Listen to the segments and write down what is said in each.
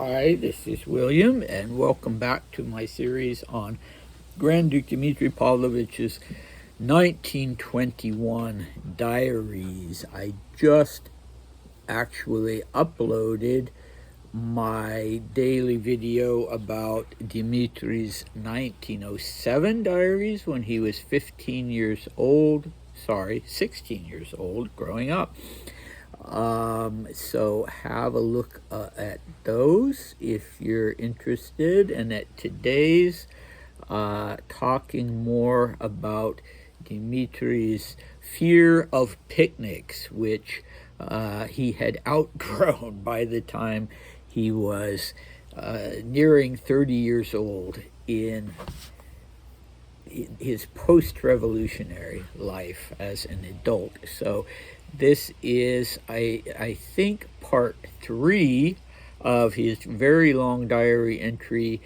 Hi, this is William, and welcome back to my series on Grand Duke Dmitri Pavlovich's 1921 diaries. I just actually uploaded my daily video about Dmitri's 1907 diaries when he was 16 years old, growing up. So have a look at those if you're interested, and at today's talking more about Dmitri's fear of picnics, which he had outgrown by the time he was nearing 30 years old in his post-revolutionary life as an adult. So this is, I think, part 3 of his very long diary entry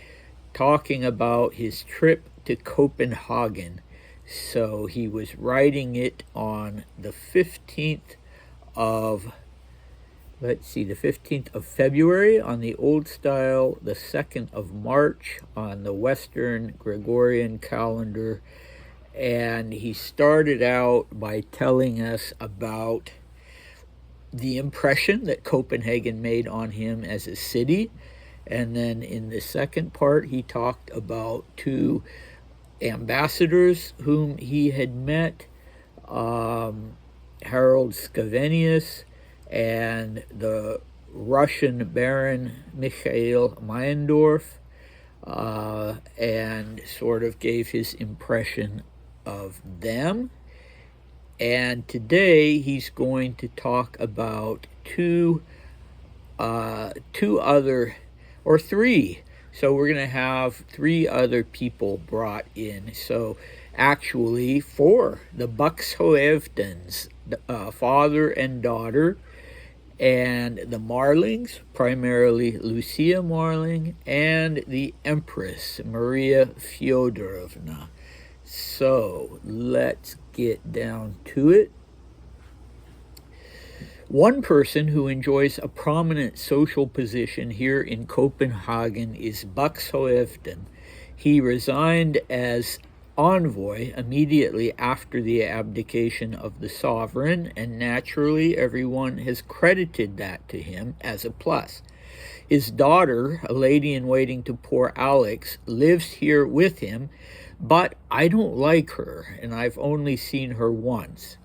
talking about his trip to Copenhagen. So he was writing it on the 15th of the 15th of February on the old style, the 2nd of March on the Western Gregorian calendar. And he started out by telling us about the impression that Copenhagen made on him as a city. And then in the second part, he talked about 2 ambassadors whom he had met, Harold Scavenius and the Russian Baron Mikhail Meyendorff, and sort of gave his impression of them. And today he's going to talk about 3. So we're going to have 3 other people brought in. So actually 4, the Buxhoevdens, father and daughter, and the Marlings, primarily Lucia Marling, and the Empress, Maria Fyodorovna. So let's get down to it. One person who enjoys a prominent social position here in Copenhagen is Buxhoevden. He resigned as envoy immediately after the abdication of the sovereign, and naturally everyone has credited that to him as a plus. His daughter, a lady-in-waiting to poor Alex, lives here with him, but I don't like her, and I've only seen her once.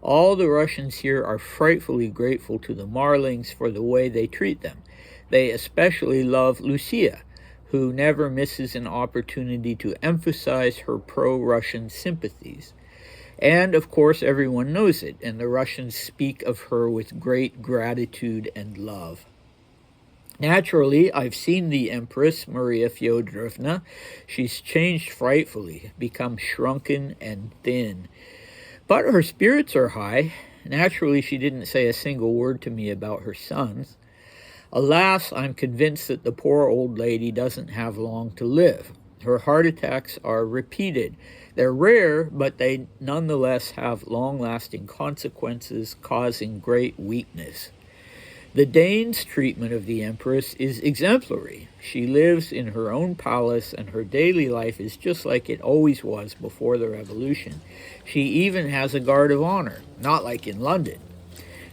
All the Russians here are frightfully grateful to the Marlings for the way they treat them. They especially love Lucia, who never misses an opportunity to emphasize her pro-Russian sympathies. And, of course, everyone knows it, and the Russians speak of her with great gratitude and love. Naturally, I've seen the Empress, Maria Fyodorovna. She's changed frightfully, become shrunken and thin. But her spirits are high. Naturally, she didn't say a single word to me about her sons. Alas, I'm convinced that the poor old lady doesn't have long to live. Her heart attacks are repeated. They're rare, but they nonetheless have long-lasting consequences, causing great weakness. The Danes' treatment of the Empress is exemplary. She lives in her own palace, and her daily life is just like it always was before the revolution. She even has a guard of honor, not like in London.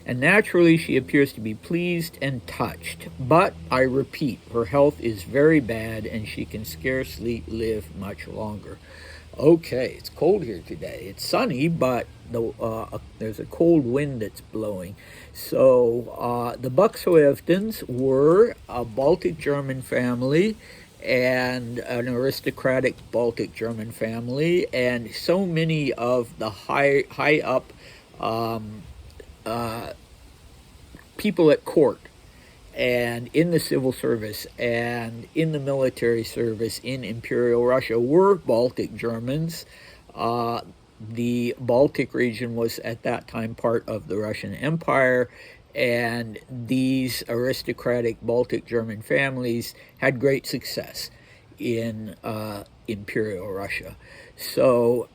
And naturally, she appears to be pleased and touched. But, I repeat, her health is very bad, and she can scarcely live much longer. Okay, it's cold here today. It's sunny, but there's a cold wind that's blowing. So the Buxhoevdens were a Baltic German family, and an aristocratic Baltic German family, and so many of the high up people at court and in the civil service and in the military service in Imperial Russia were Baltic Germans. The Baltic region was at that time part of the Russian Empire, and these aristocratic Baltic German families had great success in Imperial Russia. So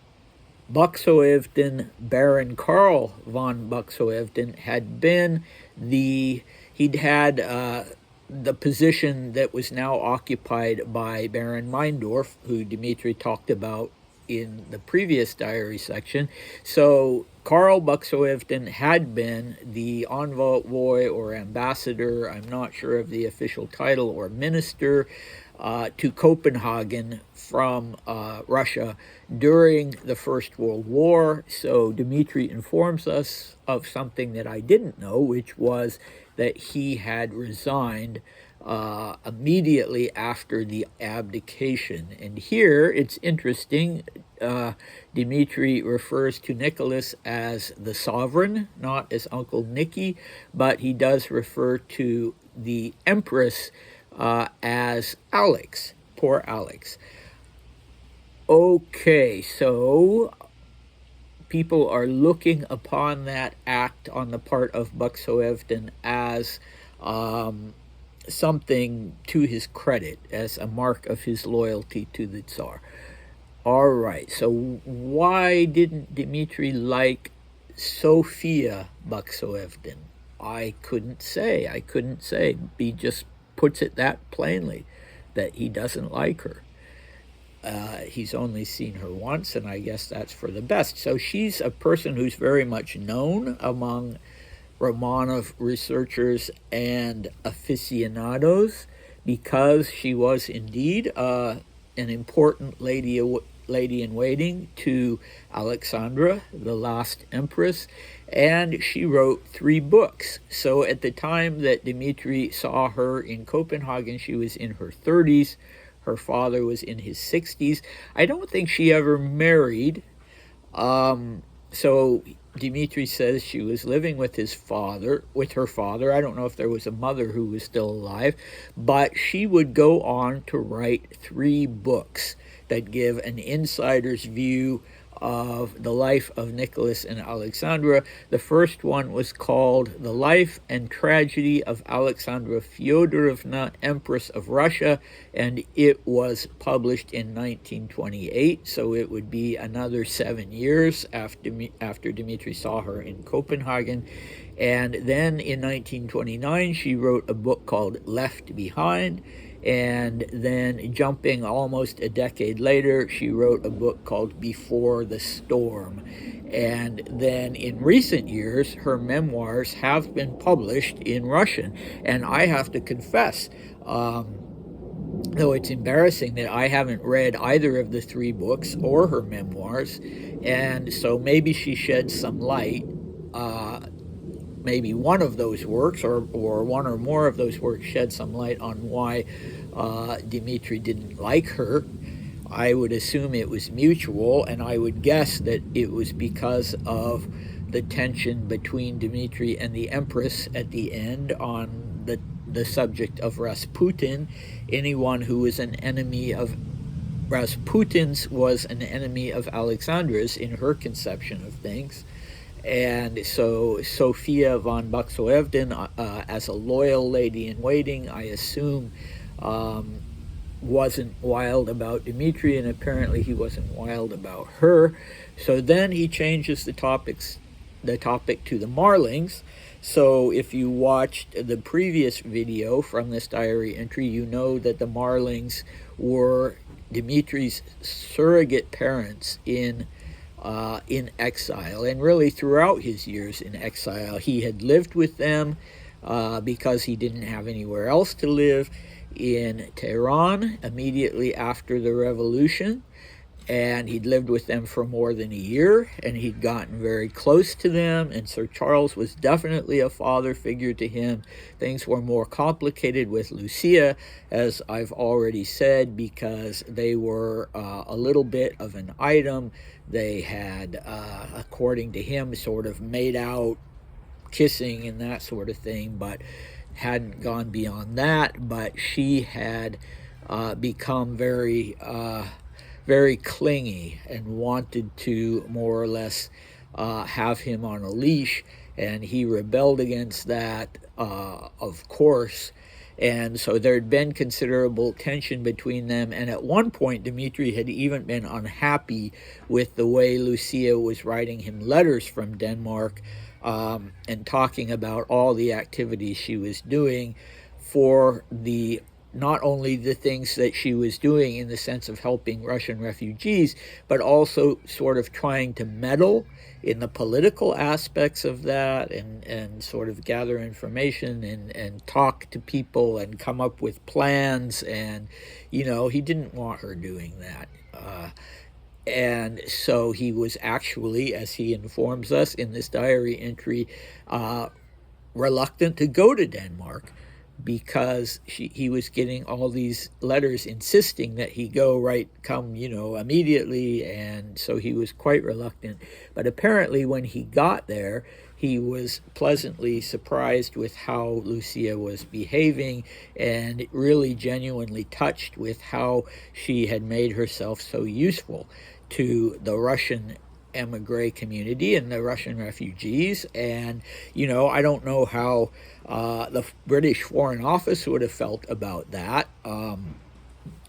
Buxhoevden, Baron Karl von Buxhoevden, had been he'd had the position that was now occupied by Baron Meindorf, who Dmitri talked about in the previous diary section. So Karl Buxhoevden had been the envoy or ambassador, I'm not sure of the official title, or minister to Copenhagen from Russia during the First World War. So Dmitri informs us of something that I didn't know, which was that he had resigned immediately after the abdication. And here it's interesting, Dmitri refers to Nicholas as the sovereign, not as Uncle Nicky, but he does refer to the Empress as Alex, poor Alex. Okay, so people are looking upon that act on the part of Buxhoevden as something to his credit, as a mark of his loyalty to the Tsar. All right, so why didn't Dmitri like Sophia Buxhoevden? I couldn't say. He just puts it that plainly, that he doesn't like her. He's only seen her once, and I guess that's for the best. So she's a person who's very much known among Romanov researchers and aficionados because she was indeed an important lady in waiting to Alexandra, the last empress, and she wrote 3 books. So at the time that Dmitri saw her in Copenhagen, she was in her 30s. Her father was in his 60s. I don't think she ever married. So Dmitri says she was living with her father. I don't know if there was a mother who was still alive, but she would go on to write 3 books that give an insider's view of the life of Nicholas and Alexandra. The first one was called The Life and Tragedy of Alexandra Fyodorovna, Empress of Russia, and it was published in 1928, so it would be another 7 years after Dmitri saw her in Copenhagen. And then in 1929, she wrote a book called Left Behind. And then jumping almost a decade later, she wrote a book called Before the Storm. And then in recent years, her memoirs have been published in Russian. And I have to confess, though it's embarrassing that I haven't read either of the 3 books or her memoirs, and so maybe she shed some light, maybe one of those works or one or more of those works shed some light on why Dmitri didn't like her. I would assume it was mutual, and I would guess that it was because of the tension between Dmitri and the Empress at the end on the subject of Rasputin. Anyone who was an enemy of Rasputin's was an enemy of Alexandra's in her conception of things. And so Sophia von Buxhoevden, as a loyal lady in waiting, I assume, wasn't wild about Dmitri, and apparently he wasn't wild about her. So then he changes the topic to the Marlings. So if you watched the previous video from this diary entry, you know that the Marlings were Dmitri's surrogate parents in exile, and really throughout his years in exile. He had lived with them because he didn't have anywhere else to live in Tehran immediately after the revolution, and he'd lived with them for more than a year, and he'd gotten very close to them, and Sir Charles was definitely a father figure to him. Things were more complicated with Lucia, as I've already said, because they were a little bit of an item. They had, according to him, sort of made out, kissing and that sort of thing, but hadn't gone beyond that. But she had become very clingy and wanted to more or less have him on a leash, and he rebelled against that, of course. And so there had been considerable tension between them, and at one point Dmitri had even been unhappy with the way Lucia was writing him letters from Denmark and talking about all the activities she was doing for the not only the things that she was doing in the sense of helping Russian refugees, but also sort of trying to meddle in the political aspects of that, and sort of gather information and talk to people and come up with plans. And, he didn't want her doing that. And so he was actually, as he informs us in this diary entry, reluctant to go to Denmark, because he was getting all these letters insisting that he come immediately, and so he was quite reluctant. But apparently when he got there, he was pleasantly surprised with how Lucia was behaving, and really genuinely touched with how she had made herself so useful to the Russian emigre community and the Russian refugees. And, I don't know how the British Foreign Office would have felt about that.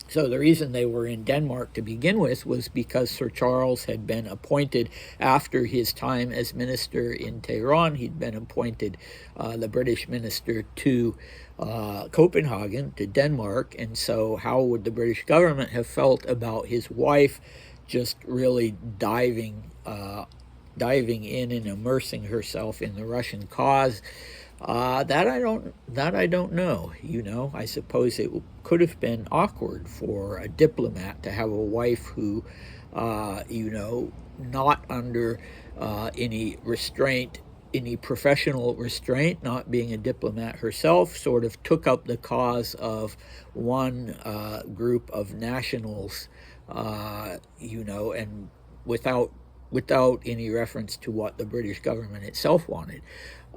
So the reason they were in Denmark to begin with was because Sir Charles had been appointed, after his time as minister in Tehran, he'd been appointed the British minister to Copenhagen, to Denmark. And so how would the British government have felt about his wife just really diving in and immersing herself in the Russian cause? That I don't know. I suppose it could have been awkward for a diplomat to have a wife who, not under any restraint, any professional restraint, not being a diplomat herself, sort of took up the cause of one group of nationals, and without any reference to what the British government itself wanted.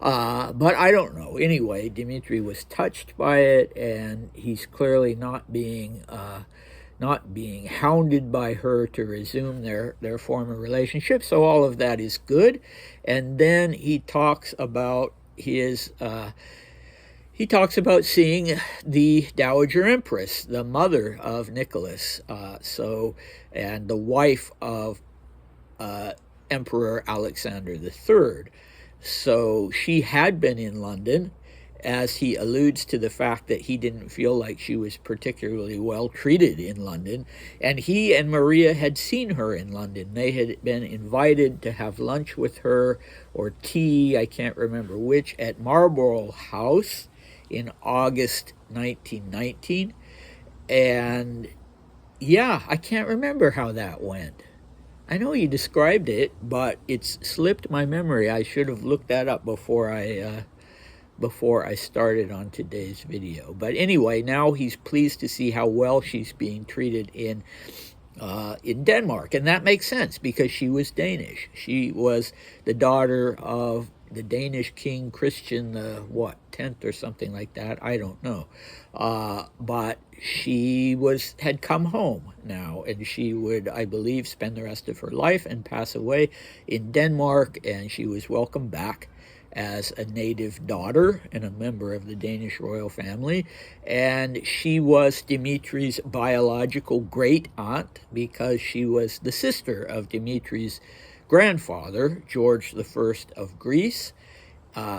But I don't know. Anyway, Dmitri was touched by it, and he's clearly not being hounded by her to resume their former relationship. So all of that is good. And then he talks about seeing the Dowager Empress, the mother of Nicholas, and the wife of Emperor Alexander III. So she had been in London, as he alludes to the fact that he didn't feel like she was particularly well treated in London. And he and Maria had seen her in London. They had been invited to have lunch with her, or tea, I can't remember which, at Marlborough House in August 1919. And yeah, I can't remember how that went. I know you described it, but it's slipped my memory. I should have looked that up before I started on today's video. But anyway, now he's pleased to see how well she's being treated in Denmark, and that makes sense because she was Danish. She was the daughter of the Danish king Christian the 10th or something like that. I don't know, but she had come home now, and she would, I believe, spend the rest of her life and pass away in Denmark. And she was welcomed back as a native daughter and a member of the Danish royal family. And she was Dmitri's biological great aunt, because she was the sister of Dmitri's grandfather, George I of Greece,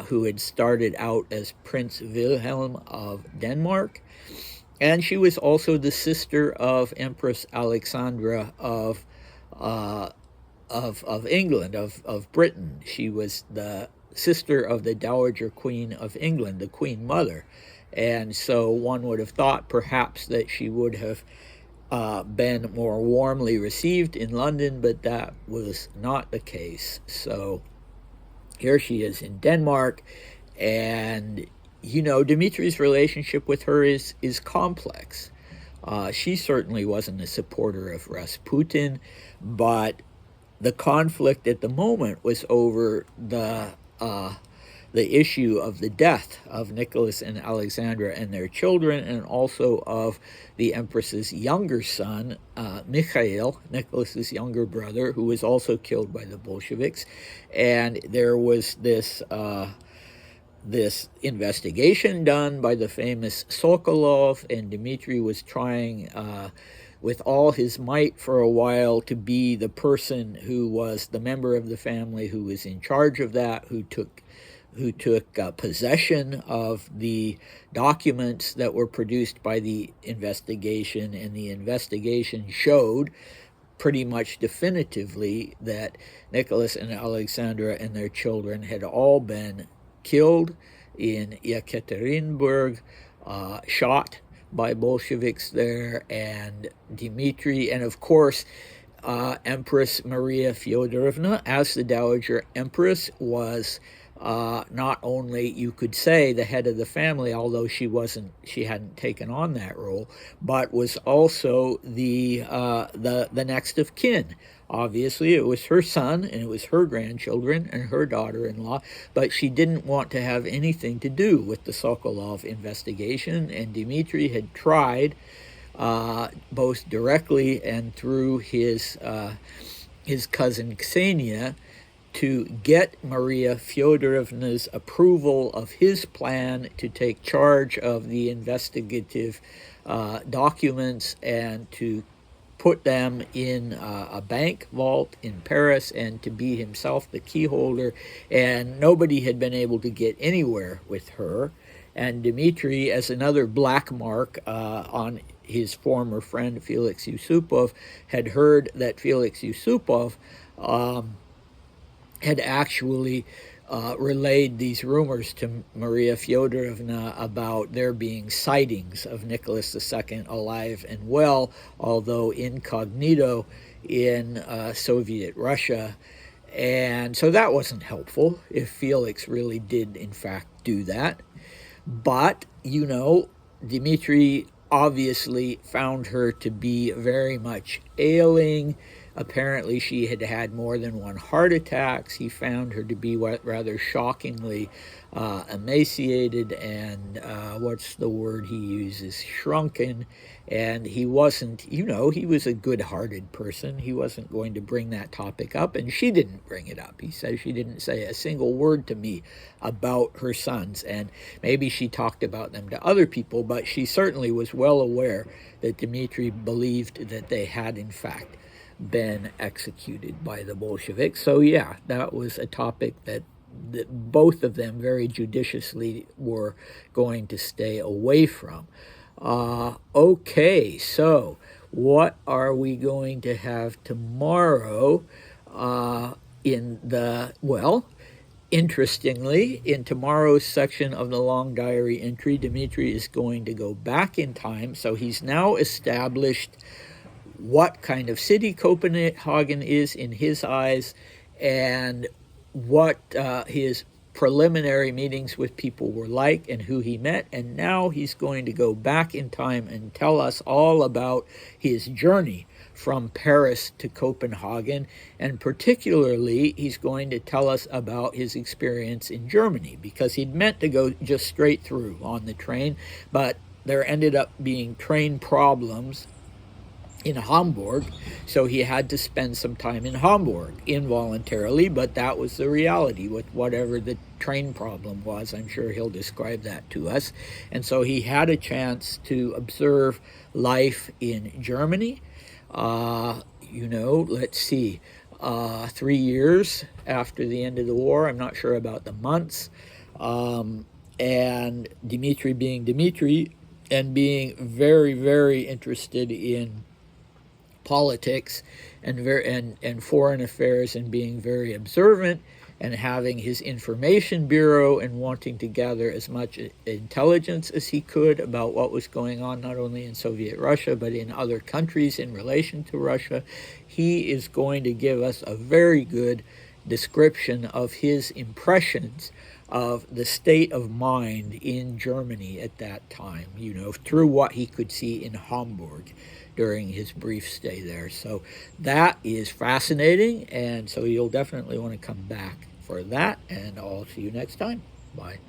who had started out as Prince Wilhelm of Denmark. And she was also the sister of Empress Alexandra of England, of Britain. She was the sister of the Dowager Queen of England, the Queen Mother. And so one would have thought perhaps that she would have been more warmly received in London, but that was not the case. So here she is in Denmark, and Dmitri's relationship with her is complex. She certainly wasn't a supporter of Rasputin, but the conflict at the moment was over the issue of the death of Nicholas and Alexandra and their children, and also of the Empress's younger son, Mikhail, Nicholas's younger brother, who was also killed by the Bolsheviks. And there was this investigation done by the famous Sokolov, and Dmitri was trying with all his might for a while to be the person who was the member of the family who was in charge of that, who took who took possession of the documents that were produced by the investigation, and the investigation showed pretty much definitively that Nicholas and Alexandra and their children had all been killed in Yekaterinburg, shot by Bolsheviks there, and Dmitri, and of course, Empress Maria Fyodorovna, as the Dowager Empress, was not only, you could say, the head of the family, although she hadn't taken on that role, but was also the next of kin. Obviously, it was her son, and it was her grandchildren, and her daughter-in-law, but she didn't want to have anything to do with the Sokolov investigation, and Dmitri had tried, both directly and through his cousin Ksenia, to get Maria Fyodorovna's approval of his plan to take charge of the investigative documents and to put them in a bank vault in Paris, and to be himself the key holder. And nobody had been able to get anywhere with her. And Dmitri, as another black mark on his former friend Felix Yusupov, had heard that Felix Yusupov had actually relayed these rumors to Maria Fyodorovna about there being sightings of Nicholas II alive and well, although incognito, in Soviet Russia. And so that wasn't helpful if Felix really did, in fact, do that. But, you know, Dmitri obviously found her to be very much ailing. Apparently, she had had more than one heart attack. He found her to be rather shockingly emaciated and, what's the word he uses, shrunken. And he wasn't, you know, he was a good-hearted person. He wasn't going to bring that topic up, and she didn't bring it up. He says she didn't say a single word to me about her sons, and maybe she talked about them to other people, but she certainly was well aware that Dmitri believed that they had, in fact, been executed by the Bolsheviks. So yeah, that was a topic that both of them very judiciously were going to stay away from. Okay, so what are we going to have tomorrow interestingly, in tomorrow's section of the long diary entry, Dmitri is going to go back in time. So he's now established what kind of city Copenhagen is in his eyes, and what his preliminary meetings with people were like and who he met. And now he's going to go back in time and tell us all about his journey from Paris to Copenhagen, and particularly he's going to tell us about his experience in Germany, because he'd meant to go just straight through on the train, but there ended up being train problems in Hamburg, so he had to spend some time in Hamburg involuntarily, but that was the reality with whatever the train problem was. I'm sure he'll describe that to us. And so he had a chance to observe life in Germany. Let's see, 3 years after the end of the war. I'm not sure about the months. And Dmitri being Dmitri and being very, very interested in politics and foreign affairs, and being very observant, and having his information bureau and wanting to gather as much intelligence as he could about what was going on not only in Soviet Russia but in other countries in relation to Russia. He is going to give us a very good description of his impressions of the state of mind in Germany at that time, through what he could see in Hamburg during his brief stay there. So that is fascinating, and so you'll definitely want to come back for that, and I'll see you next time. Bye.